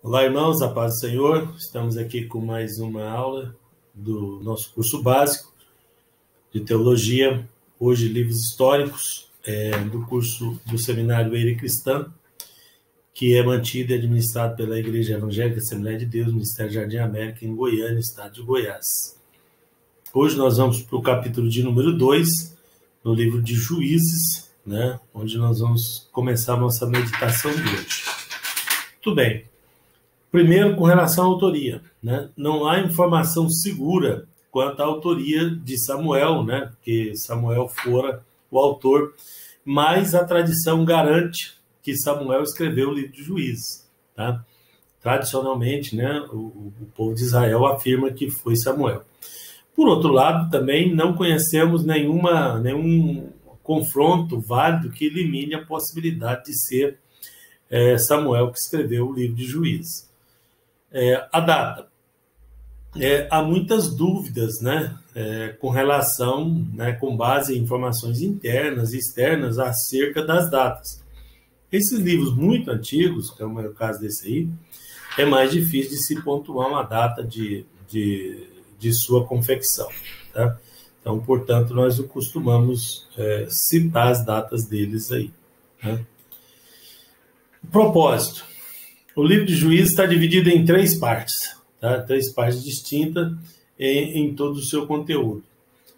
Olá, irmãos, a paz do Senhor. Estamos aqui com mais uma aula do nosso curso básico de teologia. Hoje, livros históricos do curso do Seminário Eire Cristã, que é mantido e administrado pela Igreja Evangélica Assembleia de Deus, Ministério Jardim América, em Goiânia, estado de Goiás. Hoje nós vamos para o capítulo de número 2, no livro de Juízes, onde nós vamos começar a nossa meditação de hoje. Muito bem. Primeiro, com relação à autoria, não há informação segura quanto à autoria de Samuel, que Samuel fora o autor, mas a tradição garante que Samuel escreveu o livro de Juízes. Tradicionalmente, o povo de Israel afirma que foi Samuel. Por outro lado, também não conhecemos nenhum confronto válido que elimine a possibilidade de ser Samuel que escreveu o livro de Juízes. A data. Há muitas dúvidas, com relação, com base em informações internas e externas acerca das datas. Esses livros muito antigos, como é o caso desse aí, é mais difícil de se pontuar uma data de sua confecção. Então, portanto, nós não costumamos citar as datas deles aí. O propósito. O livro de Juízes está dividido em 3 partes, três partes distintas em todo o seu conteúdo,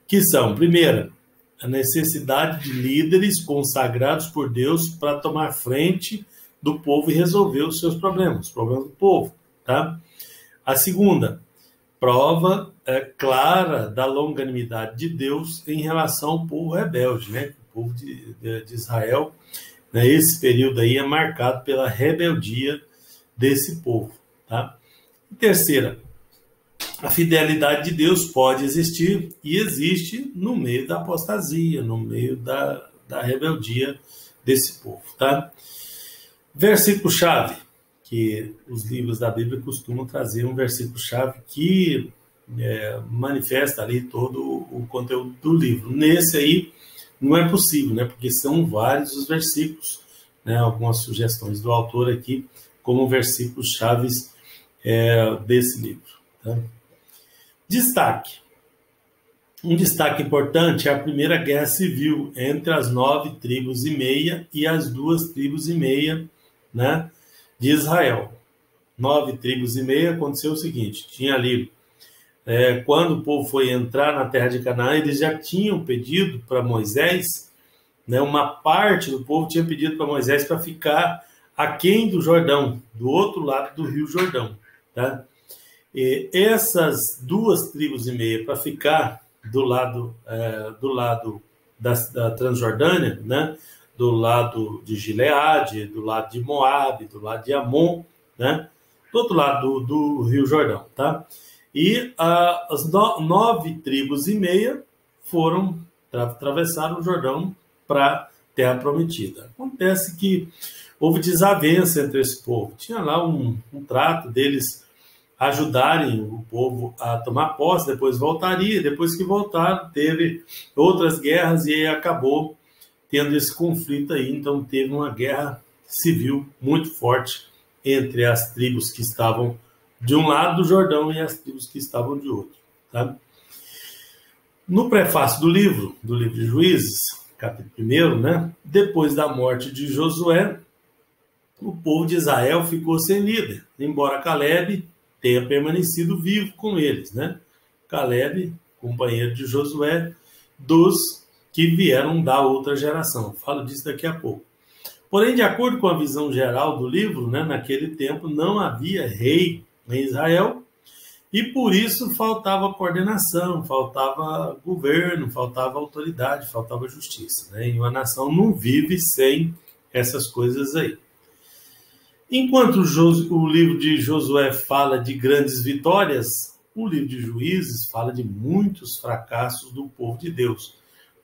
que são, primeira, a necessidade de líderes consagrados por Deus para tomar frente do povo e resolver os seus problemas, os problemas do povo. A segunda, prova clara da longanimidade de Deus em relação ao povo rebelde, o povo de Israel. Esse período aí é marcado pela rebeldia desse povo. E terceira, a fidelidade de Deus pode existir e existe no meio da apostasia, no meio da rebeldia desse povo. Versículo-chave, que os livros da Bíblia costumam trazer um versículo-chave que manifesta ali todo o conteúdo do livro. Nesse aí não é possível, porque são vários os versículos, algumas sugestões do autor aqui, como versículos chaves desse livro. Destaque. Um destaque importante é a primeira guerra civil entre as 9 tribos e meia e as 2 tribos e meia, de Israel. 9 tribos e meia, aconteceu o seguinte, tinha ali, quando o povo foi entrar na terra de Canaã, eles já tinham pedido para Moisés, uma parte do povo tinha pedido para Moisés para ficar aquém do Jordão, do outro lado do rio Jordão. E essas 2 tribos e meia, para ficar do lado da Transjordânia, do lado de Gileade, do lado de Moabe, do lado de Amon, do outro lado do rio Jordão. E as 9 tribos e meia atravessaram o Jordão para a Terra Prometida. Acontece que houve desavença entre esse povo. Tinha lá um trato deles ajudarem o povo a tomar posse, depois voltaria, depois que voltaram, teve outras guerras e aí acabou tendo esse conflito aí. Então teve uma guerra civil muito forte entre as tribos que estavam de um lado do Jordão e as tribos que estavam de outro. No prefácio do livro de Juízes, capítulo 1, depois da morte de Josué, o povo de Israel ficou sem líder, embora Caleb tenha permanecido vivo com eles. Caleb, companheiro de Josué, dos que vieram da outra geração. Falo disso daqui a pouco. Porém, de acordo com a visão geral do livro, naquele tempo não havia rei em Israel e por isso faltava coordenação, faltava governo, faltava autoridade, faltava justiça. E uma nação não vive sem essas coisas aí. Enquanto o livro de Josué fala de grandes vitórias, o livro de Juízes fala de muitos fracassos do povo de Deus,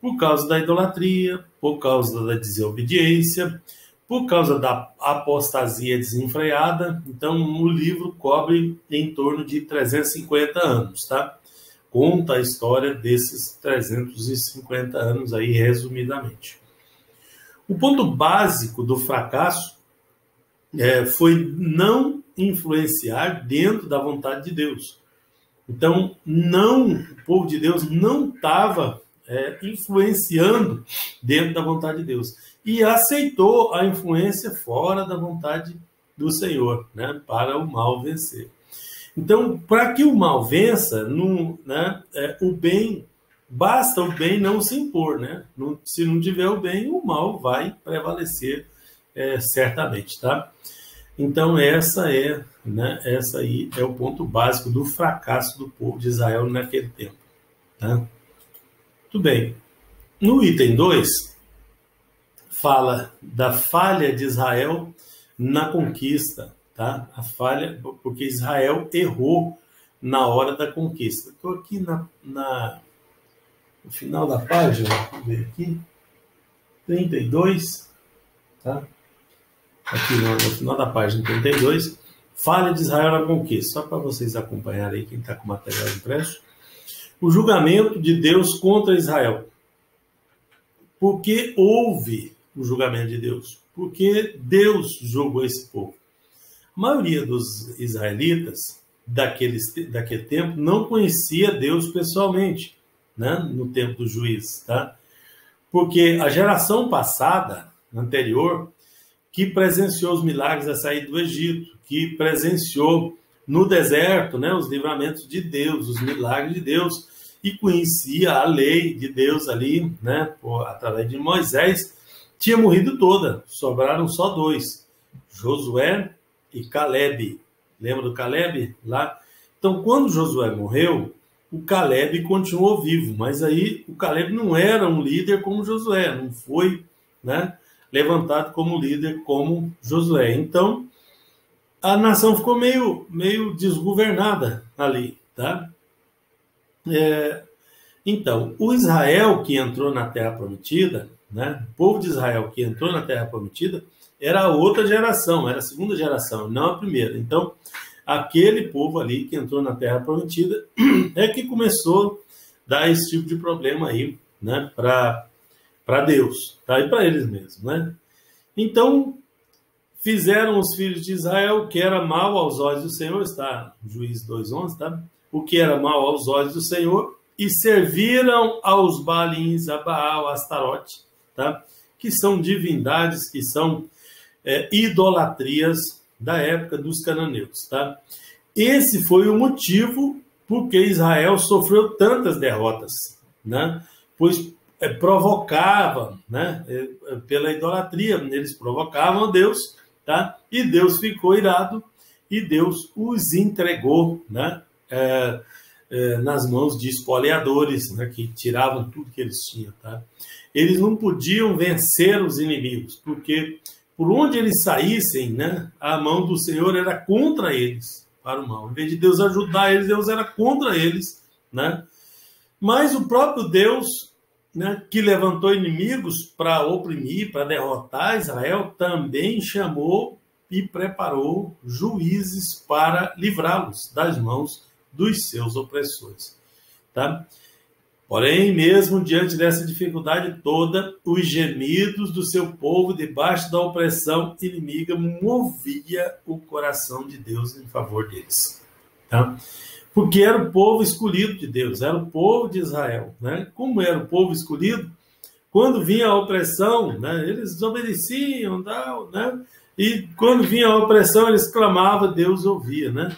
por causa da idolatria, por causa da desobediência, por causa da apostasia desenfreada. Então, o livro cobre em torno de 350 anos, Conta a história desses 350 anos aí, resumidamente. O ponto básico do fracasso foi não influenciar dentro da vontade de Deus. Então, o povo de Deus não estava influenciando dentro da vontade de Deus. E aceitou a influência fora da vontade do Senhor, né, para o mal vencer. Então, para que o mal vença, o bem, basta o bem não se impor, né? Se não tiver o bem, o mal vai prevalecer certamente, tá? Então, essa aí é o ponto básico do fracasso do povo de Israel naquele tempo, tá? Tudo bem. No item 2, fala da falha de Israel na conquista, tá? A falha, porque Israel errou na hora da conquista. Estou aqui no final da página, vamos ver aqui, 32, tá? Aqui no final da página 32, falha de Israel na conquista, só para vocês acompanharem aí, quem está com material impresso. O julgamento de Deus contra Israel. Por que houve o julgamento de Deus? Porque Deus julgou esse povo. A maioria dos israelitas daquele tempo não conhecia Deus pessoalmente, né? No tempo dos juízes, tá? Porque a geração passada, anterior, que presenciou os milagres da saída do Egito, que presenciou no deserto, né, os livramentos de Deus, os milagres de Deus, e conhecia a lei de Deus ali, né, através de Moisés, tinha morrido toda, sobraram só 2, Josué e Caleb. Lembra do Caleb lá? Então, quando Josué morreu, o Caleb continuou vivo, mas aí o Caleb não era um líder como Josué, não foi, né, levantado como líder como Josué. Então, a nação ficou meio desgovernada ali, tá? Então, o Israel que entrou na Terra Prometida, né, o povo de Israel que entrou na Terra Prometida, era a outra geração, era a segunda geração, não a primeira. Então, aquele povo ali que entrou na Terra Prometida é que começou a dar esse tipo de problema aí, né, para Deus, tá? E para eles mesmos, né? Então, fizeram os filhos de Israel o que era mal aos olhos do Senhor, está Juízes 2:11, tá? O que era mal aos olhos do Senhor, e serviram aos Baalins, a Baal, a Astarote, tá? Que são divindades, que são idolatrias da época dos cananeus, tá? Esse foi o motivo por que Israel sofreu tantas derrotas, né? Pois provocavam, né? Pela idolatria, eles provocavam a Deus, tá? E Deus ficou irado e Deus os entregou, né? Nas mãos de espoliadores, né? Que tiravam tudo que eles tinham, tá? Eles não podiam vencer os inimigos, porque por onde eles saíssem, né? A mão do Senhor era contra eles, para o mal. Em vez de Deus ajudar eles, Deus era contra eles, né? Mas o próprio Deus, né, que levantou inimigos para oprimir, para derrotar Israel, também chamou e preparou juízes para livrá-los das mãos dos seus opressores, tá? Porém, mesmo diante dessa dificuldade toda, os gemidos do seu povo debaixo da opressão inimiga movia o coração de Deus em favor deles, tá? Porque era o povo escolhido de Deus, era o povo de Israel, né? Como era o povo escolhido, quando vinha a opressão, né, eles desobedeciam, tal, né? E quando vinha a opressão, eles clamavam, Deus ouvia, né?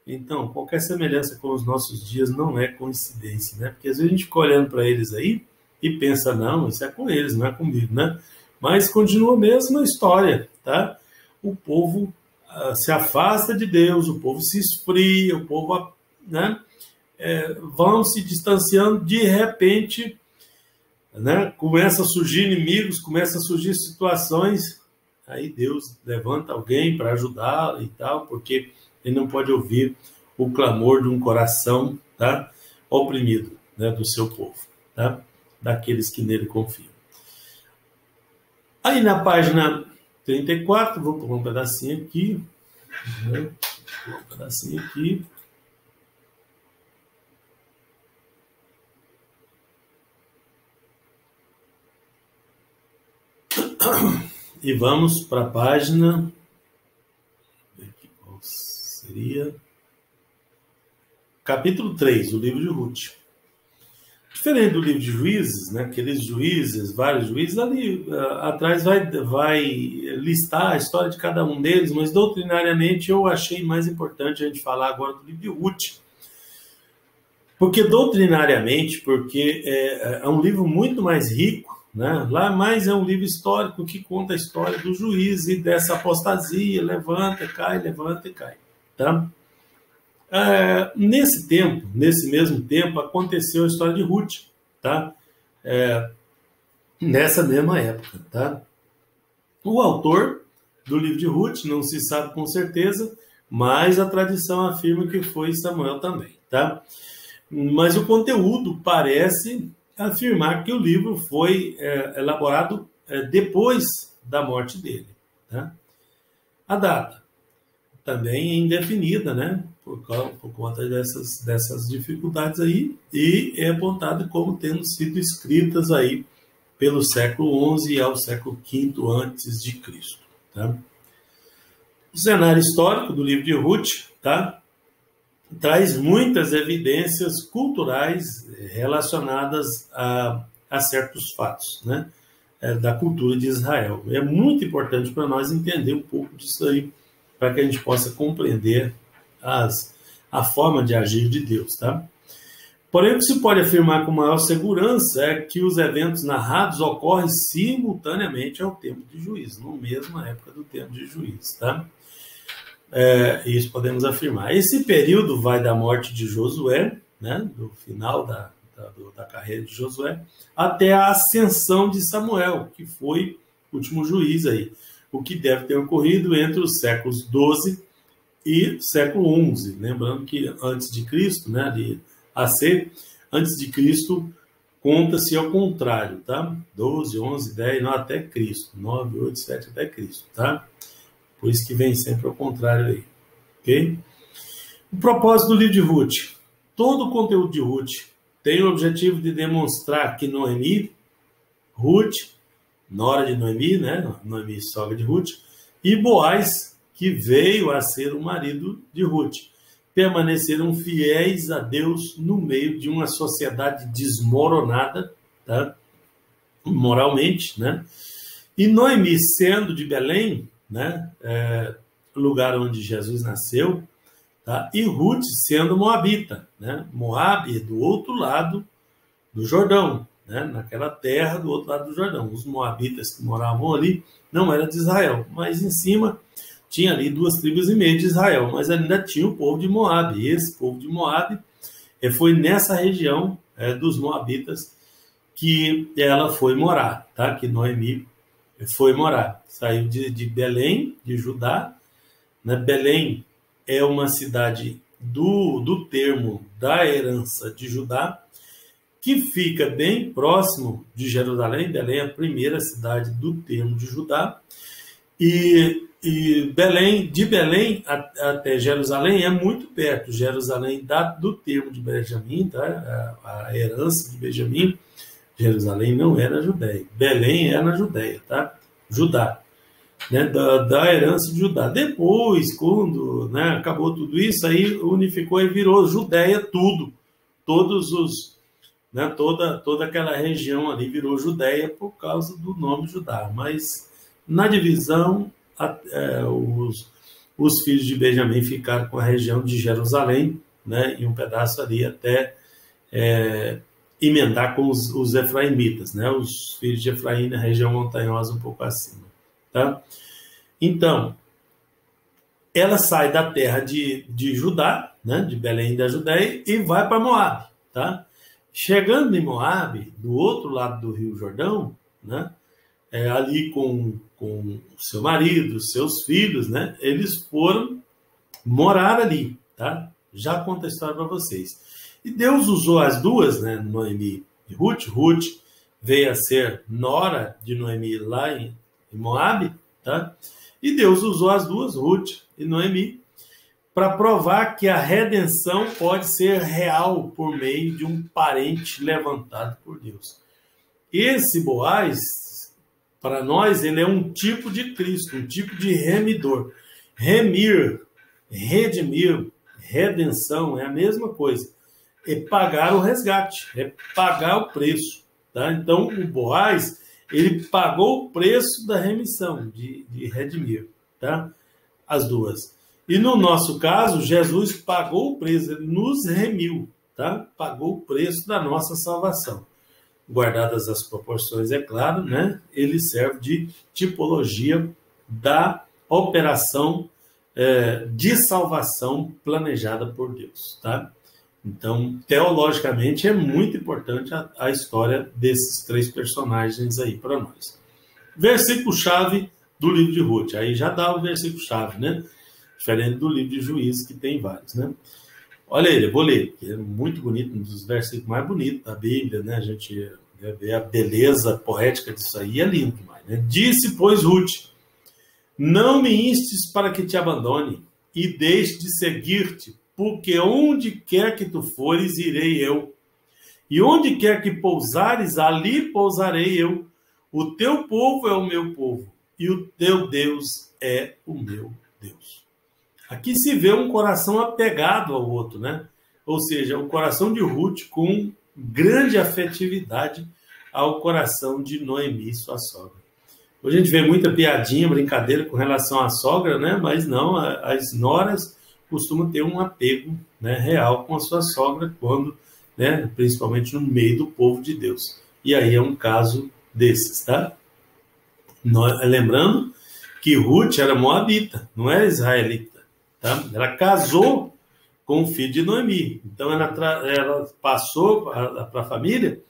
Então, qualquer semelhança com os nossos dias não é coincidência, né? Porque às vezes a gente fica olhando para eles aí e pensa, não, isso é com eles, não é comigo, né? Mas continua a mesma história, tá? O povo se afasta de Deus, o povo se esfria, o povo, né, vão se distanciando, de repente, né, começa a surgir inimigos, começa a surgir situações, aí Deus levanta alguém para ajudar e tal, porque ele não pode ouvir o clamor de um coração, tá, oprimido, né, do seu povo, tá, daqueles que nele confiam. Aí na página 34, vou pôr um pedacinho aqui, né, E vamos para a página. Qual seria capítulo 3, o livro de Ruth. Diferente do livro de Juízes, né, aqueles juízes, vários juízes, ali atrás vai listar a história de cada um deles, mas doutrinariamente eu achei mais importante a gente falar agora do livro de Ruth. Porque doutrinariamente, é um livro muito mais rico, né? Lá mais é um livro histórico que conta a história do juiz e dessa apostasia, levanta, cai, tá? Nesse mesmo tempo, aconteceu a história de Ruth, tá? Nessa mesma época, tá? O autor do livro de Ruth não se sabe com certeza, mas a tradição afirma que foi Samuel também, tá? Mas o conteúdo parece afirmar que o livro foi elaborado depois da morte dele, tá? A data também é indefinida, né? Por conta dessas dificuldades aí, e é apontado como tendo sido escritas aí pelo século XI ao século V antes de Cristo, tá? O cenário histórico do livro de Ruth, tá? Traz muitas evidências culturais relacionadas a certos fatos, né? Da cultura de Israel. É muito importante para nós entender um pouco disso aí, para que a gente possa compreender a forma de agir de Deus, tá? Porém, o que se pode afirmar com maior segurança é que os eventos narrados ocorrem simultaneamente ao tempo de juízo, na mesma época do tempo de juízo, tá? Isso podemos afirmar. Esse período vai da morte de Josué, né, do final da carreira de Josué, até a ascensão de Samuel, que foi o último juiz aí, o que deve ter ocorrido entre os séculos XII e século XI. Lembrando que antes de Cristo, né, de AC, antes de Cristo, conta-se ao contrário, tá? 12, 11, 10, não, até Cristo. 9, 8, 7, até Cristo, tá? Por isso que vem sempre ao contrário aí, ok? O propósito do livro de Ruth. Todo o conteúdo de Ruth tem o objetivo de demonstrar que Noemi, Ruth, nora de Noemi, né? Noemi, sogra de Ruth, e Boaz, que veio a ser o marido de Ruth, permaneceram fiéis a Deus no meio de uma sociedade desmoronada, tá? Moralmente, né? E Noemi, sendo de Belém, né? Lugar onde Jesus nasceu, tá? E Ruth sendo moabita, né? Moabe do outro lado do Jordão, né? Naquela terra do outro lado do Jordão. Os moabitas que moravam ali não eram de Israel, mas em cima tinha ali 2,5 tribos de Israel, mas ainda tinha o povo de Moabe. E esse povo de Moabe foi nessa região dos moabitas que ela foi morar, tá? Que Noemi foi morar. Saiu de Belém, de Judá, né? Belém é uma cidade do termo da herança de Judá, que fica bem próximo de Jerusalém. Belém é a primeira cidade do termo de Judá. E Belém, de Belém até Jerusalém é muito perto. Jerusalém do termo de Benjamim, tá? A herança de Benjamim. Jerusalém não é na Judéia. Belém é na Judéia, tá? Judá, né? Da herança de Judá. Depois, quando, né, acabou tudo isso, aí unificou e virou Judéia tudo. Todos os, né, toda aquela região ali virou Judéia por causa do nome Judá. Mas na divisão, os filhos de Benjamim ficaram com a região de Jerusalém, né, e um pedaço ali até emendar com os efraimitas, né, os filhos de Efraim na região montanhosa um pouco acima, tá? Então, ela sai da terra de Judá, né, de Belém da Judéia, e vai para Moabe, tá? Chegando em Moabe, do outro lado do Rio Jordão, né, ali com o seu marido, seus filhos, né, eles foram morar ali, tá? Já conto a história para vocês. E Deus usou as duas, né, Noemi e Ruth. Ruth veio a ser nora de Noemi lá em Moabe, tá? E Deus usou as duas, Ruth e Noemi, para provar que a redenção pode ser real por meio de um parente levantado por Deus. Esse Boaz, para nós, ele é um tipo de Cristo, um tipo de remidor. Remir redimir, redenção, é a mesma coisa. É pagar o resgate, é pagar o preço. Tá? Então, o Boaz, ele pagou o preço da remissão, de redimir. Tá? As duas. E no nosso caso, Jesus pagou o preço, ele nos remiu, tá? Pagou o preço da nossa salvação. Guardadas as proporções, é claro, né? Ele serve de tipologia da operação de salvação planejada por Deus, tá? Então, teologicamente, é muito importante a história desses três personagens aí para nós. Versículo-chave do livro de Ruth. Aí já dá o versículo-chave, né? Diferente do livro de Juízes, que tem vários, né? Olha ele, eu vou ler, que é muito bonito, um dos versículos mais bonitos da Bíblia, né? A gente vê a beleza poética disso aí, é lindo demais, né? Disse, pois, Ruth, não me instes para que te abandone e deixe de seguir-te, porque onde quer que tu fores, irei eu. E onde quer que pousares, ali pousarei eu. O teu povo é o meu povo, e o teu Deus é o meu Deus. Aqui se vê um coração apegado ao outro, né? Ou seja, o coração de Ruth com grande afetividade ao coração de Noemi, sua sogra. Hoje a gente vê muita piadinha, brincadeira com relação à sogra, né? Mas não, as noras costumam ter um apego, né, real com a sua sogra, quando, né, principalmente no meio do povo de Deus. E aí é um caso desses, tá? Lembrando que Ruth era moabita, não era israelita. Tá? Ela casou com o filho de Noemi. Então, ela passou para a família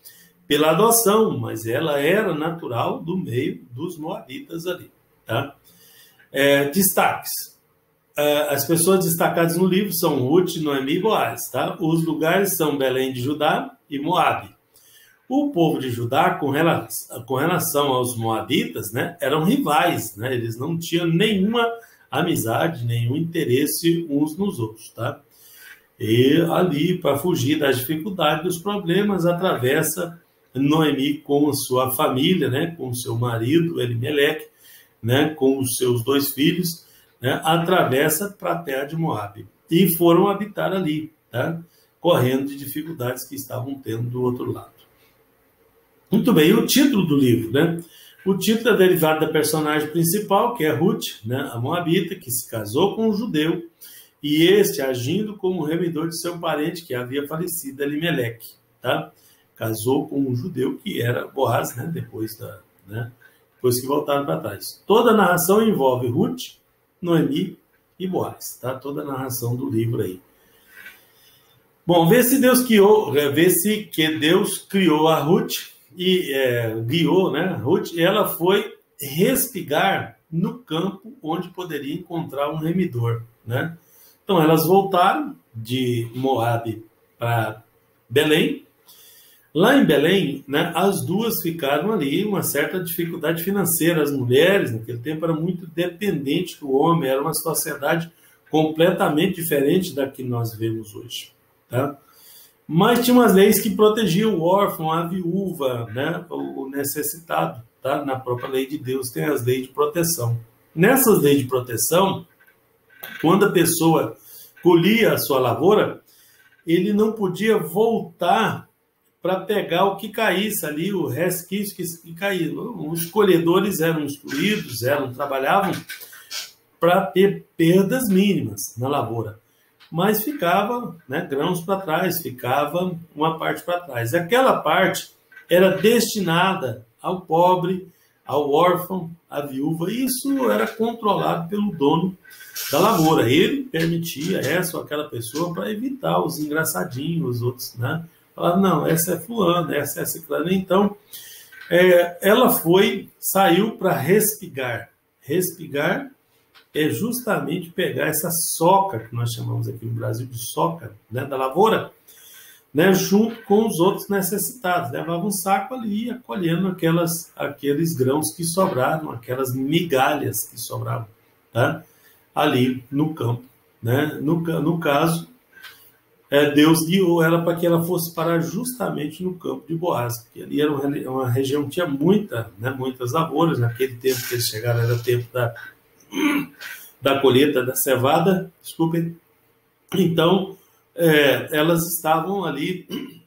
pela adoção, mas ela era natural do meio dos moabitas ali. Tá? Destaques. As pessoas destacadas no livro são Ruth, Noemi e Boaz. Tá? Os lugares são Belém de Judá e Moabe. O povo de Judá, com relação aos moabitas, né, eram rivais. Né? Eles não tinham nenhuma amizade, nenhum interesse uns nos outros, tá? E ali, para fugir das dificuldades, dos problemas, atravessa Noemi com a sua família, né? Com o seu marido, Elimeleque, né? Com os seus 2 filhos, né? Atravessa para a terra de Moabe. E foram habitar ali, tá? Correndo de dificuldades que estavam tendo do outro lado. Muito bem, e o título do livro, né? O título é derivado da personagem principal, que é Ruth, né, a moabita, que se casou com um judeu, e este agindo como remidor de seu parente, que havia falecido, Elimeleque. Tá? Casou com um judeu, que era Boaz, né, depois que voltaram para trás. Toda a narração envolve Ruth, Noemi e Boaz. Tá? Toda a narração do livro aí. Bom, vê se Deus criou a Ruth, e guiou, né, Ruth, e ela foi respigar no campo onde poderia encontrar um remidor, né? Então elas voltaram de Moabe para Belém. Lá em Belém, né, as duas ficaram ali uma certa dificuldade financeira. As mulheres naquele tempo eram muito dependentes do homem, era uma sociedade completamente diferente da que nós vemos hoje, tá? Mas tinha umas leis que protegiam o órfão, a viúva, né, o necessitado. Tá? Na própria lei de Deus tem as leis de proteção. Nessas leis de proteção, quando a pessoa colhia a sua lavoura, ele não podia voltar para pegar o que caísse ali, o resquício que caía. Os colhedores eram instruídos, trabalhavam para ter perdas mínimas na lavoura. Mas ficava, né, grãos para trás, ficava uma parte para trás. Aquela parte era destinada ao pobre, ao órfão, à viúva. Isso era controlado pelo dono da lavoura. Ele permitia essa ou aquela pessoa para evitar os engraçadinhos, os outros, né? Falava, não, essa é fulana, essa é ciclana. Então, ela saiu para respigar. Respigar é justamente pegar essa soca, que nós chamamos aqui no Brasil de soca, né, da lavoura, né, junto com os outros necessitados. Levava um saco ali e ia colhendo aqueles grãos que sobraram, aquelas migalhas que sobravam, tá, ali no campo. Né? No caso, Deus guiou ela para que ela fosse parar justamente no campo de Boaz, porque ali era uma região que tinha muitas lavouras. Naquele tempo que eles chegaram era o tempo da colheita da cevada, desculpem. Então, elas estavam ali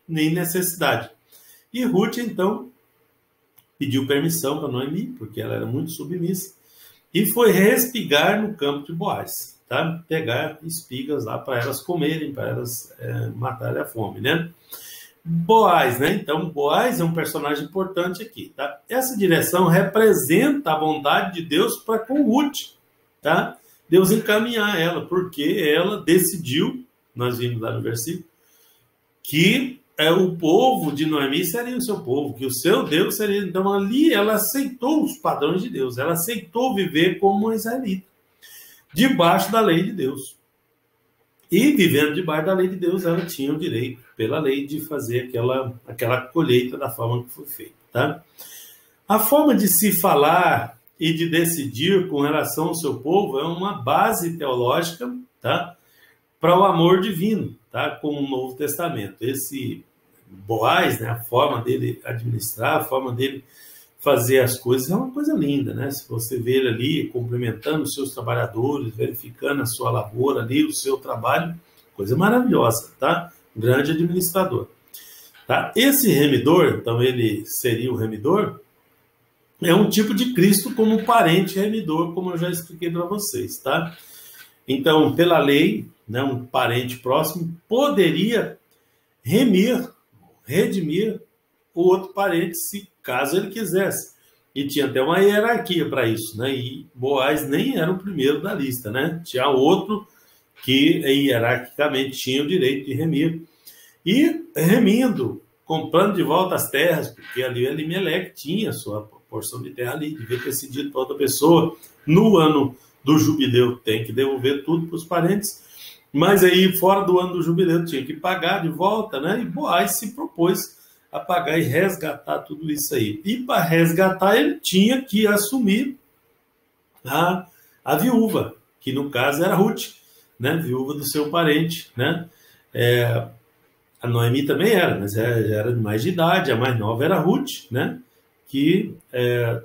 em necessidade. E Ruth, então, pediu permissão para Noemi, porque ela era muito submissa, e foi respigar no campo de Boaz, tá? Pegar espigas lá para elas comerem, para elas matarem a fome, né? Boaz, né? Então, Boaz é um personagem importante aqui, tá? Essa direção representa a vontade de Deus para com Ruth, tá? Deus encaminhar ela, porque ela decidiu, nós vimos lá no versículo, que o povo de Noemi seria o seu povo, que o seu Deus seria... Então, ali ela aceitou os padrões de Deus, ela aceitou viver como uma israelita, debaixo da lei de Deus. E, vivendo debaixo da lei de Deus, ela tinha o direito, pela lei, de fazer aquela colheita da forma que foi feita, tá? A forma de se falar e de decidir com relação ao seu povo é uma base teológica, tá? Para o amor divino, tá? Com o Novo Testamento. Esse Boaz, né? A forma dele administrar, a forma dele fazer as coisas é uma coisa linda, né? Se você vê ele ali cumprimentando os seus trabalhadores, verificando a sua lavoura ali, o seu trabalho, coisa maravilhosa, tá? Grande administrador, tá? Esse remidor, então ele seria o remidor, é um tipo de Cristo como parente remidor, como eu já expliquei para vocês, tá? Então, pela lei, né, um parente próximo poderia redimir o outro parente, se caso ele quisesse. E tinha até uma hierarquia para isso, né? E Boaz nem era o primeiro da lista, né? Tinha outro que hierarquicamente tinha o direito de remir. E remindo, comprando de volta as terras, porque ali Elimeleque tinha sua porção de terra ali, devia ter cedido para outra pessoa. No ano do jubileu tem que devolver tudo para os parentes, mas aí fora do ano do jubileu tinha que pagar de volta, né? E Boaz se propôs a pagar e resgatar tudo isso aí. E para resgatar ele tinha que assumir a viúva, que no caso era Ruth, né? Viúva do seu parente, né? A Noemi também era, mas já era de mais de idade, a mais nova era Ruth, né? Que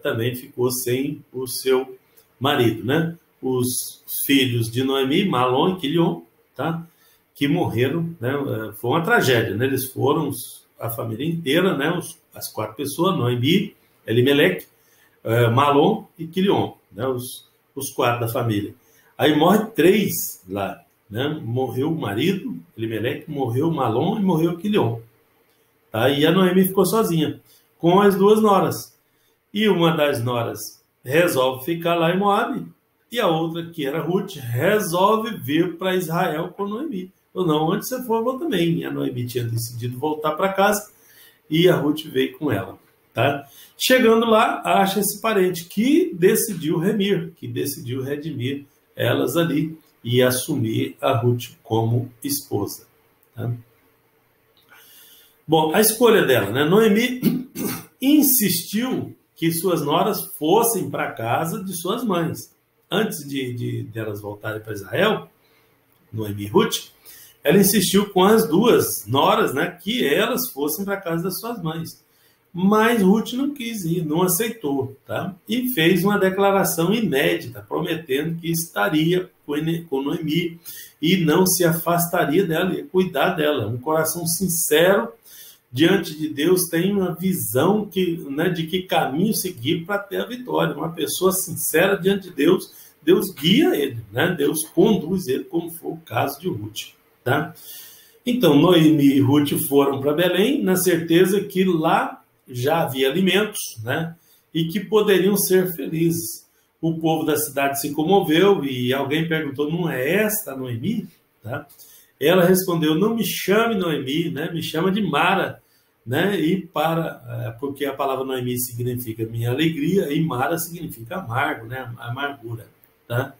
também ficou sem o seu marido, né? Os filhos de Noemi, Malom e Quilion, tá? Que morreram, né? Foi uma tragédia, né? Eles foram a família inteira, né? As 4 pessoas, Noemi, Elimeleque, Malom e Quilion, né? Os 4 da família. Aí morre 3 lá, né? Morreu o marido, Elimeleque, morreu Malom e morreu Quilion. Tá? E a Noemi ficou sozinha, com as 2 noras. E uma das noras resolve ficar lá em Moabe, e a outra, que era Ruth, resolve vir para Israel com Noemi. Ou não, onde você for, eu vou também. E a Noemi tinha decidido voltar para casa, e a Ruth veio com ela. Tá? Chegando lá, acha esse parente que decidiu remir, que decidiu redimir elas ali e assumir a Ruth como esposa. Tá? Bom, a escolha dela, né? Noemi insistiu que suas noras fossem para a casa de suas mães. Antes de elas voltarem para Israel, Noemi e Ruth, ela insistiu com as 2 noras, né, que elas fossem para a casa das suas mães. Mas Ruth não quis ir, não aceitou, tá? E fez uma declaração inédita, prometendo que estaria com Noemi e não se afastaria dela, ia cuidar dela. Um coração sincero diante de Deus tem uma visão de que caminho seguir para ter a vitória. Uma pessoa sincera diante de Deus, Deus guia ele, né? Deus conduz ele, como foi o caso de Ruth. Tá? Então, Noemi e Ruth foram para Belém, na certeza que lá já havia alimentos, né? E que poderiam ser felizes. O povo da cidade se comoveu e alguém perguntou, não é esta Noemi? Tá? Ela respondeu, não me chame Noemi, né? Me chama de Mara, né? Porque a palavra Noemi significa minha alegria e Mara significa amargo, né? Amargura. Tá?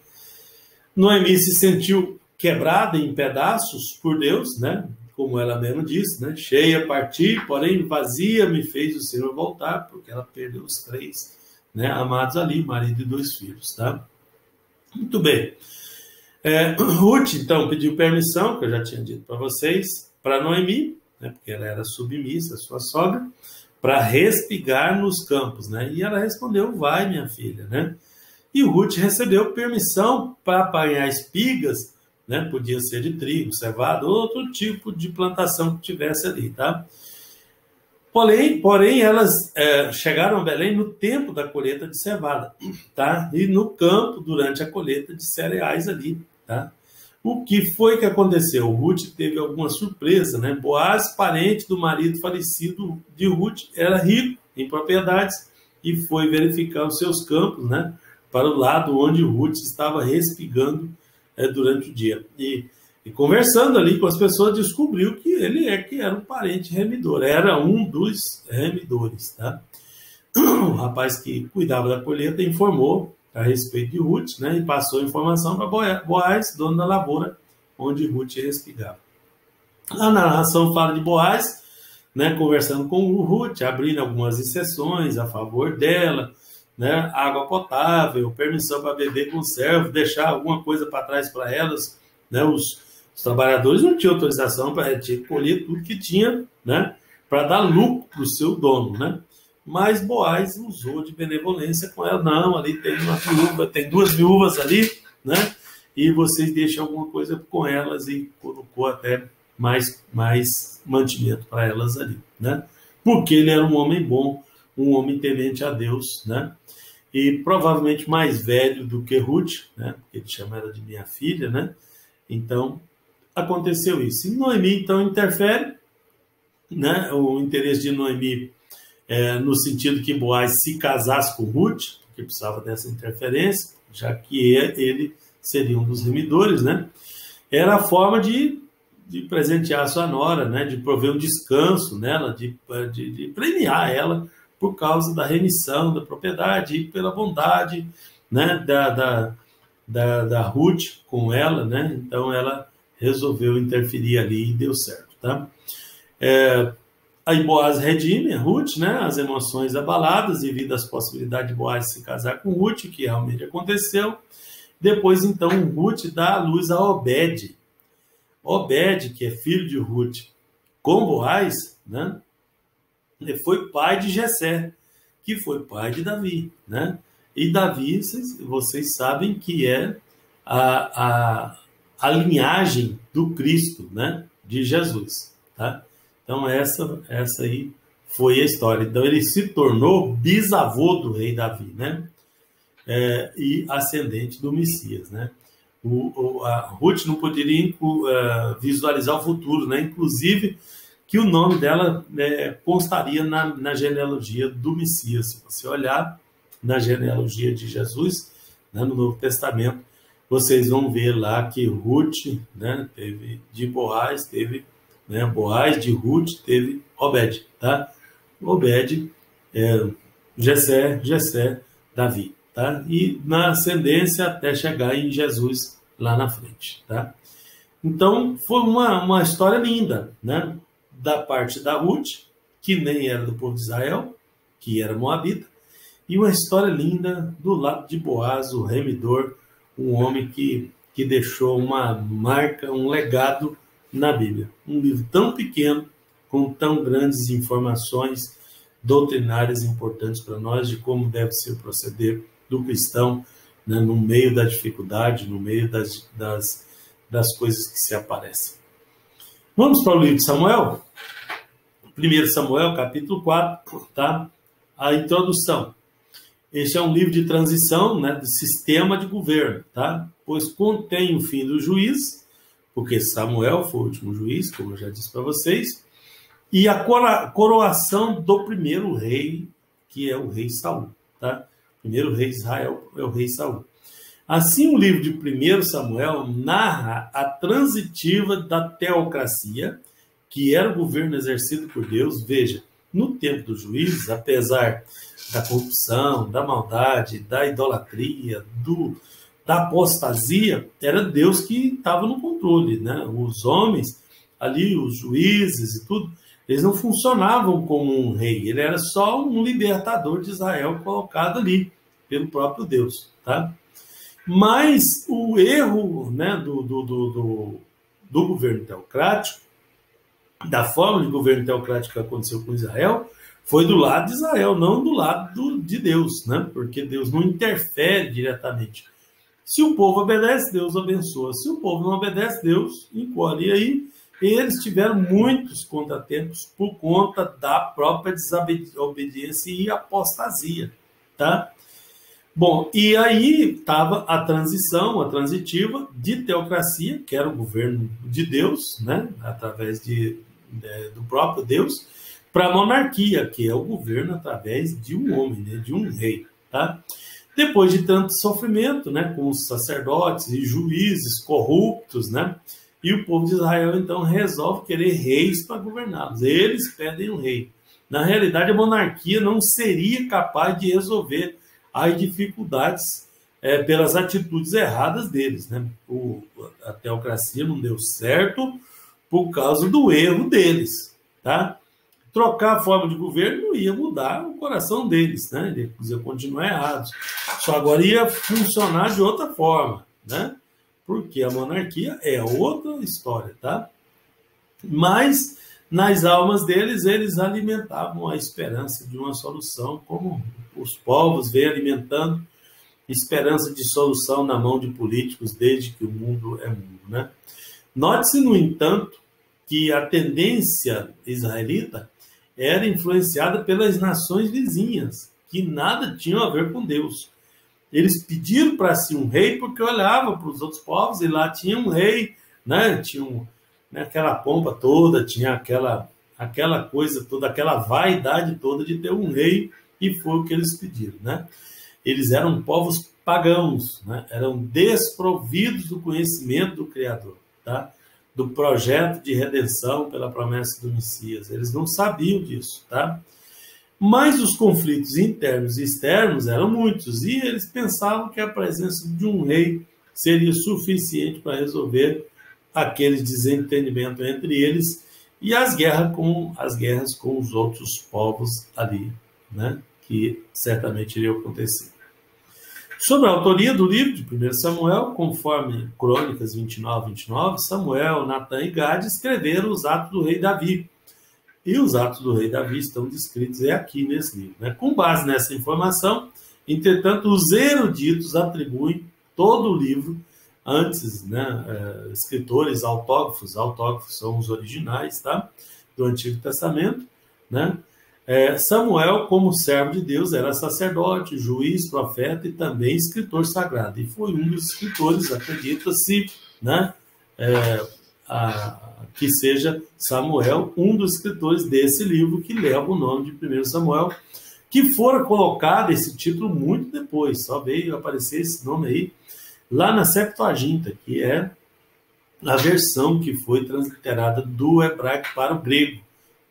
Noemi se sentiu quebrada em pedaços por Deus, né? Como ela mesma disse, né? Cheia parti, porém vazia me fez o Senhor voltar, porque ela perdeu os 3, né, amados ali, marido e 2 filhos, tá? Muito bem. Ruth, então, pediu permissão, que eu já tinha dito para vocês, para Noemi, né, porque ela era submissa, sua sogra, para respigar nos campos, né? E ela respondeu, vai, minha filha, né? E Ruth recebeu permissão para apanhar espigas, né? Podia ser de trigo, cevada, outro tipo de plantação que tivesse ali, tá? Porém elas chegaram a Belém no tempo da colheita de cevada, tá? E no campo durante a colheita de cereais ali, tá? O que foi que aconteceu? Ruth teve alguma surpresa, né? Boaz, parente do marido falecido de Ruth, era rico em propriedades e foi verificar os seus campos, né? Para o lado onde Ruth estava respigando durante o dia. E conversando ali com as pessoas, descobriu que ele que era um parente remidor, era um dos remidores, tá? O rapaz que cuidava da colheita informou a respeito de Ruth, né? E passou a informação para Boaz, dono da lavoura, onde Ruth respigava. A narração fala de Boaz, né? Conversando com Ruth, abrindo algumas exceções a favor dela, né? Água potável, permissão para beber com servo, deixar alguma coisa para trás para elas, né? Os trabalhadores não tinham autorização para colher tudo que tinha, né? Para dar lucro para o seu dono, né? Mas Boaz usou de benevolência com ela. Não, ali tem uma viúva, tem 2 viúvas ali, né? E vocês deixam alguma coisa com elas, e colocou até mais mantimento para elas ali, né? Porque ele era um homem bom, um homem temente a Deus, né? E provavelmente mais velho do que Ruth, né? Porque ele chama ela de minha filha, né? Então, aconteceu isso. E Noemi, então, interfere, né? O interesse de Noemi no sentido que Boaz se casasse com Ruth, porque precisava dessa interferência, já que ele seria um dos remidores, né? Era a forma de presentear a sua nora, né? De prover um descanso nela, de premiar ela por causa da remissão da propriedade e pela bondade, né? Da Ruth com ela, né? Então ela resolveu interferir ali e deu certo, tá? Aí Boaz redime a Ruth, né? As emoções abaladas devido às possibilidades de Boaz se casar com Ruth, que realmente aconteceu. Depois, então, Ruth dá à luz a Obed. Obed, que é filho de Ruth com Boaz, né? Ele foi pai de Jessé, que foi pai de Davi, né? E Davi, vocês sabem que é a linhagem do Cristo, né? De Jesus, tá? Então essa aí foi a história. Então ele se tornou bisavô do rei Davi, né? E ascendente do Messias, né? A Ruth não poderia visualizar o futuro, né? Inclusive que o nome dela constaria na genealogia do Messias. Se você olhar na genealogia de Jesus, né, no Novo Testamento, vocês vão ver lá que Ruth, né, teve de Boaz, teve, né, Boaz de Ruth, teve Obed, tá? Obed, Jessé, Davi, tá? E na ascendência até chegar em Jesus lá na frente, tá? Então foi uma história linda, né? Da parte da Ruth, que nem era do povo de Israel, que era moabita, e uma história linda do lado de Boaz, o remidor, um homem que deixou uma marca, um legado na Bíblia. Um livro tão pequeno, com tão grandes informações doutrinárias importantes para nós, de como deve ser o proceder do cristão, né, no meio da dificuldade, no meio das coisas que se aparecem. Vamos para o livro de Samuel? 1 Samuel, capítulo 4, tá? A introdução. Este é um livro de transição, né, do sistema de governo, tá? Pois contém o fim do juiz, porque Samuel foi o último juiz, como eu já disse para vocês, e a coroação do primeiro rei, que é o rei Saul, tá? O primeiro rei de Israel é o rei Saul. Assim, o livro de 1 Samuel narra a transitiva da teocracia, que era o governo exercido por Deus. Veja, no tempo dos juízes, apesar da corrupção, da maldade, da idolatria, da apostasia, era Deus que estava no controle, né? Os homens ali, os juízes e tudo, eles não funcionavam como um rei, ele era só um libertador de Israel colocado ali pelo próprio Deus, tá? Mas o erro, né, do governo teocrático, da forma de governo teocrático que aconteceu com Israel, foi do lado de Israel, não do lado de Deus, né? Porque Deus não interfere diretamente. Se o povo obedece, Deus abençoa. Se o povo não obedece, Deus encolhe. E aí eles tiveram muitos contratempos por conta da própria desobediência e apostasia, tá? Bom, e aí estava a transitiva de teocracia, que era o governo de Deus, né? Através do próprio Deus, para a monarquia, que é o governo através de um homem, né? De um rei, tá? Depois de tanto sofrimento, né, com os sacerdotes e juízes corruptos, né, e o povo de Israel, então, resolve querer reis para governá-los. Eles pedem um rei. Na realidade, a monarquia não seria capaz de resolver as dificuldades pelas atitudes erradas deles, né? A teocracia não deu certo por causa do erro deles, tá? Trocar a forma de governo não ia mudar o coração deles, né? Eles iam continuar errados. Só agora ia funcionar de outra forma, né? Porque a monarquia é outra história, tá? Mas nas almas deles, eles alimentavam a esperança de uma solução, como os povos vêm alimentando esperança de solução na mão de políticos desde que o mundo é mundo, né? Note-se, no entanto, que a tendência israelita era influenciada pelas nações vizinhas, que nada tinham a ver com Deus. Eles pediram para si um rei porque olhavam para os outros povos e lá tinha um rei, né? Tinha aquela pompa toda, tinha aquela coisa toda, aquela vaidade toda de ter um rei, e foi o que eles pediram, né? Eles eram povos pagãos, né? Eram desprovidos do conhecimento do Criador, tá? Do projeto de redenção pela promessa do Messias. Eles não sabiam disso, tá? Mas os conflitos internos e externos eram muitos, e eles pensavam que a presença de um rei seria suficiente para resolver aqueles desentendimentos entre eles e as guerras com os outros povos ali, né? Que certamente iriam acontecer. Sobre a autoria do livro de 1 Samuel, conforme Crônicas 29, Samuel, Natã e Gade escreveram os atos do rei Davi. E os atos do rei Davi estão descritos aqui nesse livro, né? Com base nessa informação, entretanto, os eruditos atribuem todo o livro antes, né? Escritores autógrafos são os originais, tá? Do Antigo Testamento, né? Samuel, como servo de Deus, era sacerdote, juiz, profeta e também escritor sagrado. E foi um dos escritores, acredita-se, né, que seja Samuel, um dos escritores desse livro que leva o nome de 1 Samuel, que fora colocado esse título muito depois, só veio aparecer esse nome aí, lá na Septuaginta, que é a versão que foi transliterada do hebraico para o grego,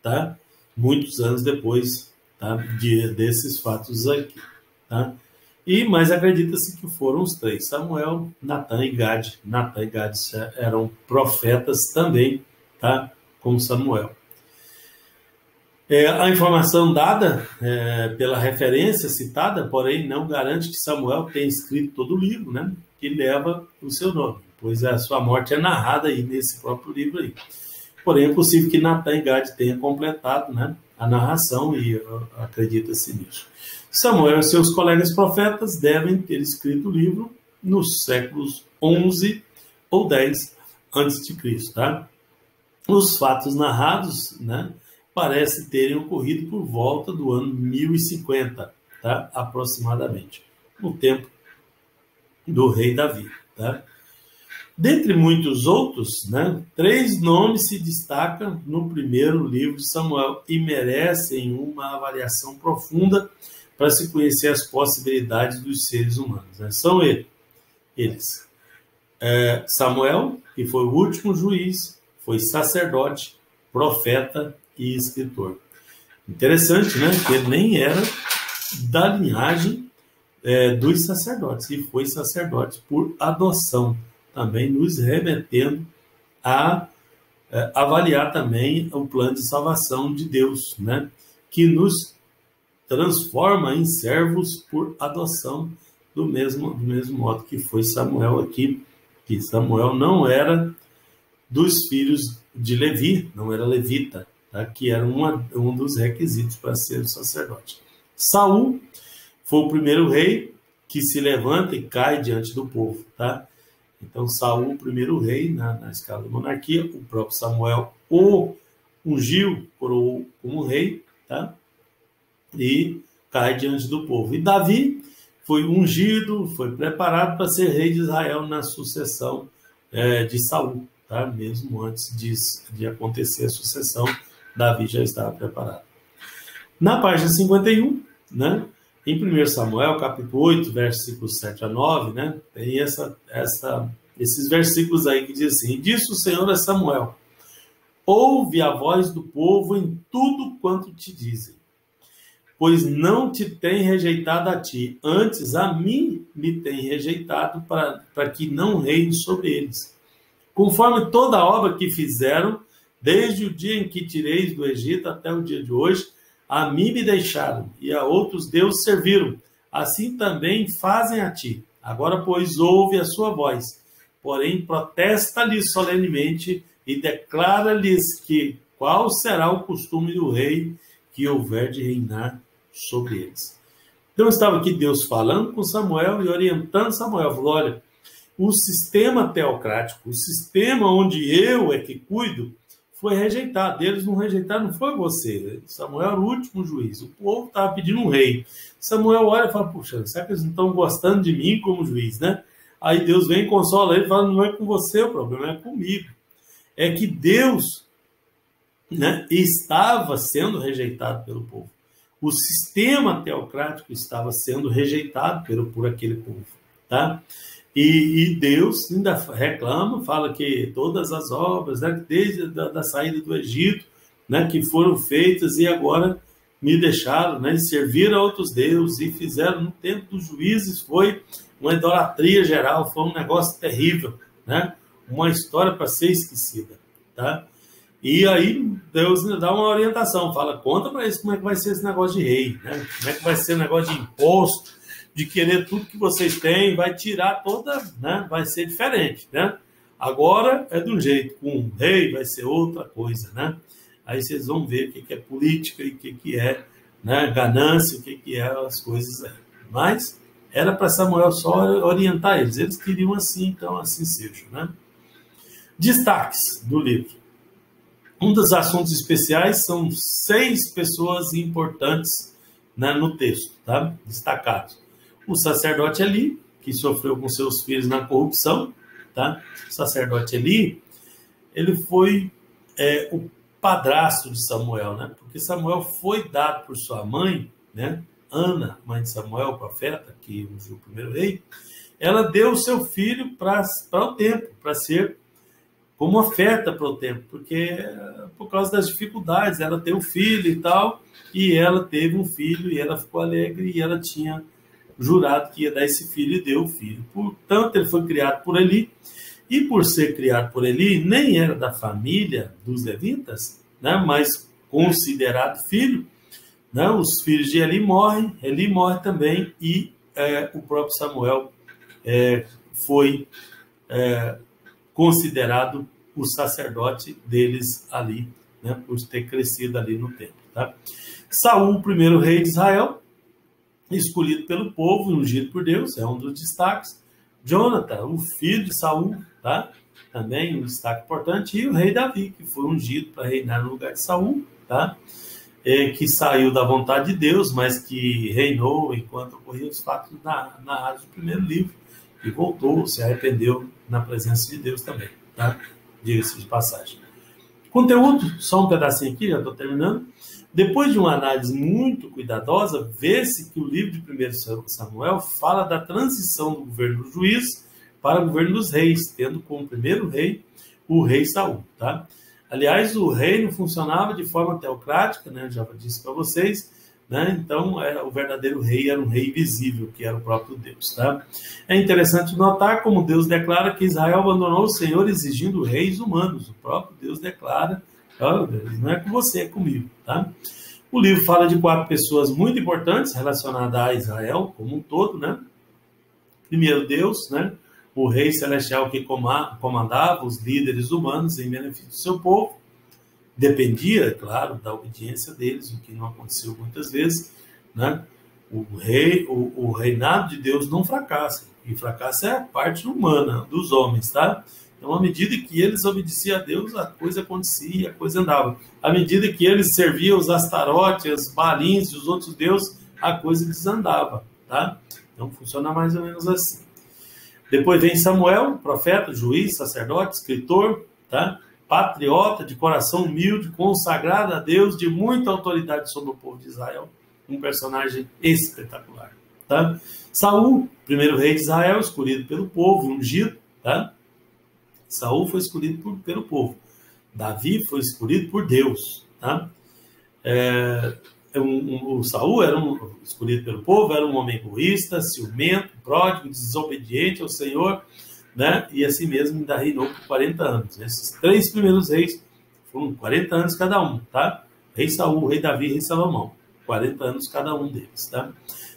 tá? Muitos anos depois, tá? Desses fatos aqui, tá? Mas acredita-se que foram os três, Samuel, Natã e Gade. Natã e Gade eram profetas também, tá? Como Samuel. A informação dada pela referência citada, porém, não garante que Samuel tenha escrito todo o livro, né? Que leva o seu nome, pois a sua morte é narrada aí nesse próprio livro aí. Porém, é possível que Natã e Gade tenha completado, né, a narração, e acredita-se nisso. Samuel e seus colegas profetas devem ter escrito o livro nos séculos 11 ou 10 a.C., tá? Os fatos narrados, né, parecem terem ocorrido por volta do ano 1050, tá? Aproximadamente, no tempo do rei Davi, tá? Dentre muitos outros, né, 3 nomes se destacam no primeiro livro de Samuel e merecem uma avaliação profunda para se conhecer as possibilidades dos seres humanos, né? São eles. Samuel, que foi o último juiz, foi sacerdote, profeta e escritor. Interessante, né? Que ele nem era da linhagem dos sacerdotes, e foi sacerdote por adoção, também nos remetendo a avaliar também o plano de salvação de Deus, né? Que nos transforma em servos por adoção, do mesmo modo que foi Samuel aqui, que Samuel não era dos filhos de Levi, não era levita, tá? Que era um dos requisitos para ser sacerdote. Saul foi o primeiro rei que se levanta e cai diante do povo, tá? Então, Saul, o primeiro rei na escala da monarquia, o próprio Samuel o ungiu, coroou como rei, tá? E cai diante do povo. E Davi foi ungido, foi preparado para ser rei de Israel na sucessão de Saul, tá? Mesmo antes de acontecer a sucessão, Davi já estava preparado. Na página 51, né? Em 1 Samuel, capítulo 8, versículos 7 a 9, né? Tem esses versículos aí que diz assim: disse o Senhor a Samuel: ouve a voz do povo em tudo quanto te dizem, pois não te tem rejeitado a ti, antes a mim me tem rejeitado para que não reine sobre eles. Conforme toda a obra que fizeram, desde o dia em que tireis do Egito até o dia de hoje, a mim me deixaram, e a outros deuses serviram. Assim também fazem a ti. Agora, pois, ouve a sua voz. Porém, protesta-lhes solenemente e declara-lhes que qual será o costume do rei que houver de reinar sobre eles. Então, estava aqui Deus falando com Samuel e orientando Samuel. Falou, olha, o sistema teocrático, o sistema onde eu é que cuido, foi rejeitado. Eles não rejeitaram, não foi você. Samuel era o último juiz. O povo estava pedindo um rei. Samuel olha e fala, puxa, será que eles não estão gostando de mim como juiz, né? Aí Deus vem e consola ele e fala, não é com você o problema, é comigo. É que Deus, né, estava sendo rejeitado pelo povo. O sistema teocrático estava sendo rejeitado por aquele povo, tá? E Deus ainda reclama, fala que todas as obras, né, desde da saída do Egito, né, que foram feitas e agora me deixaram, né, servir a outros deuses e fizeram no tempo dos juízes, foi uma idolatria geral, foi um negócio terrível, né, uma história para ser esquecida, tá? E aí Deus dá uma orientação, fala, conta para eles como é que vai ser esse negócio de rei, né? Como é que vai ser o negócio de imposto, de querer tudo que vocês têm, vai tirar toda, né? Vai ser diferente, né? Agora é de um jeito, com um rei vai ser outra coisa, né? Aí vocês vão ver o que é política e o que é, né, ganância, o que é as coisas aí. Mas era para Samuel só orientar eles queriam assim, então assim seja, né? Destaques do livro. Um dos assuntos especiais são 6 pessoas importantes, né, no texto, tá? Destacados. O sacerdote Eli, que sofreu com seus filhos na corrupção, tá? O sacerdote Eli, ele foi o padrasto de Samuel, né? Porque Samuel foi dado por sua mãe, né? Ana, mãe de Samuel, profeta, que ungiu o primeiro rei, ela deu o seu filho para o templo, para ser como oferta para o templo, porque por causa das dificuldades, ela tem um filho e tal, e ela teve um filho, e ela ficou alegre, e ela tinha jurado que ia dar esse filho, e deu o filho. Portanto, ele foi criado por Eli, e por ser criado por Eli, nem era da família dos levitas, né, mas considerado filho, né, os filhos de Eli morre também, e o próprio Samuel foi considerado o sacerdote deles ali, né, por ter crescido ali no templo, tá? Saul, o primeiro rei de Israel, escolhido pelo povo, ungido por Deus, é um dos destaques. Jonathan, o filho de Saul, tá? Também um destaque importante. E o rei Davi, que foi ungido para reinar no lugar de Saul, tá? Que saiu da vontade de Deus, mas que reinou enquanto ocorriam os fatos narrados do primeiro livro, e voltou, se arrependeu na presença de Deus também, tá? Diga-se de passagem. Conteúdo, só um pedacinho aqui, já estou terminando. Depois de uma análise muito cuidadosa, vê-se que o livro de 1 Samuel fala da transição do governo dos juízes para o governo dos reis, tendo como primeiro rei o rei Saul, tá? Aliás, o reino funcionava de forma teocrática, né? Já disse para vocês, né? Então, o verdadeiro rei era um rei visível, que era o próprio Deus, tá? É interessante notar como Deus declara que Israel abandonou o Senhor exigindo reis humanos. O próprio Deus declara, não é com você, é comigo, tá? O livro fala de 4 pessoas muito importantes relacionadas a Israel como um todo, né? Primeiro, Deus, né? O rei celestial que comandava os líderes humanos em benefício do seu povo. Dependia, claro, da obediência deles, o que não aconteceu muitas vezes, né? O reinado de Deus não fracassa, e fracassa é a parte humana dos homens, tá? Então, à medida que eles obedeciam a Deus, a coisa acontecia, a coisa andava. À medida que eles serviam os Astarote, os Balins e os outros deuses, a coisa desandava, tá? Então, funciona mais ou menos assim. Depois vem Samuel, profeta, juiz, sacerdote, escritor, tá? Patriota, de coração humilde, consagrado a Deus, de muita autoridade sobre o povo de Israel. Um personagem espetacular, tá? Saul, primeiro rei de Israel, escolhido pelo povo, ungido, tá? Saul foi escolhido pelo povo. Davi foi escolhido por Deus, tá? O Saul era escolhido pelo povo, era um homem egoísta, ciumento, pródigo, desobediente ao Senhor, né? E assim mesmo ainda reinou por 40 anos. Esses 3 primeiros reis foram 40 anos cada um, tá? Rei Saul, rei Davi, rei Salomão. 40 anos cada um deles, tá?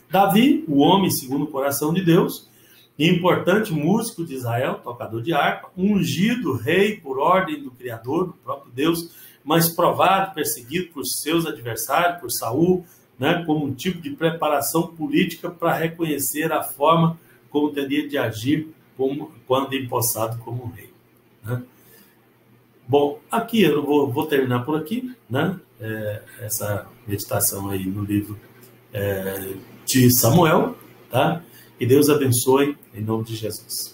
Davi, o homem segundo o coração de Deus, importante músico de Israel, tocador de harpa, ungido rei por ordem do Criador, do próprio Deus, mas provado, perseguido por seus adversários, por Saul, né, como um tipo de preparação política para reconhecer a forma como teria de agir quando empossado como rei, né? Bom, aqui eu vou terminar por aqui, né? Essa meditação aí no livro de Samuel, tá? Que Deus abençoe em nome de Jesus.